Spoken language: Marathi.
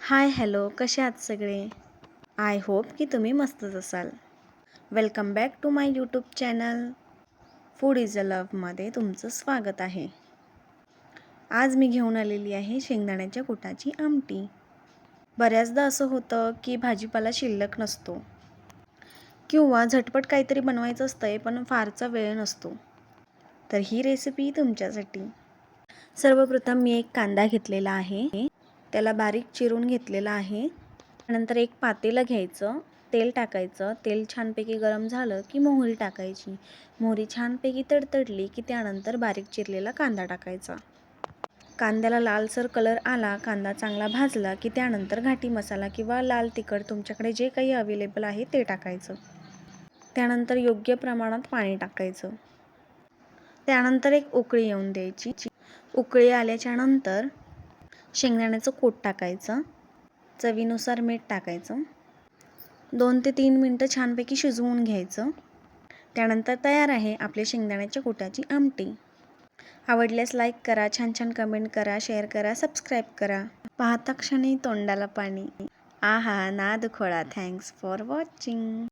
हाय हॅलो, कसे आहात सगळे? आय होप की तुम्ही मस्तच असाल. Welcome back to my YouTube channel food is a लव्हमध्ये तुमचं स्वागत आहे. आज मी घेऊन आलेली आहे शेंगदाण्याच्या कुटाची आमटी. बऱ्याचदा असं होतं की भाजीपाला शिल्लक नसतो किंवा झटपट काहीतरी बनवायचं असतंय पण फारचा वेळ नसतो. तर ही रेसिपी तुमच्यासाठी. सर्वप्रथम मी एक कांदा घेतलेला आहे, त्याला बारीक चिरून घेतलेला आहे. नंतर एक पातेलं घ्यायचं, तेल टाकायचं. तेल छानपैकी गरम झालं की मोहरी टाकायची. मोहरी छानपैकी तडतडली की त्यानंतर बारीक चिरलेला कांदा टाकायचा. कांद्याला लालसर कलर आला, कांदा चांगला भाजला की त्यानंतर घाटी मसाला किंवा लाल तिखट तुमच्याकडे जे काही अवेलेबल आहे ते टाकायचं. त्यानंतर योग्य प्रमाणात पाणी टाकायचं. त्यानंतर एक उकळी येऊन द्यायची. उकळी आल्याच्या नंतर शेंगदाण्याचं कूट टाकायचं. चवीनुसार मीठ टाकायचं. 2 ते 3 मिनटं छानपैकी शिजवून घ्यायचं. त्यानंतर तयार आहे आपल्या शेंगदाण्याच्या कुटाची आमटी. आवडल्यास लाईक करा, छान कमेंट करा, शेअर करा, सबस्क्राईब करा. पाहता क्षणी तोंडाला पाणी. आहा, नाद खोळा. Thanks for watching.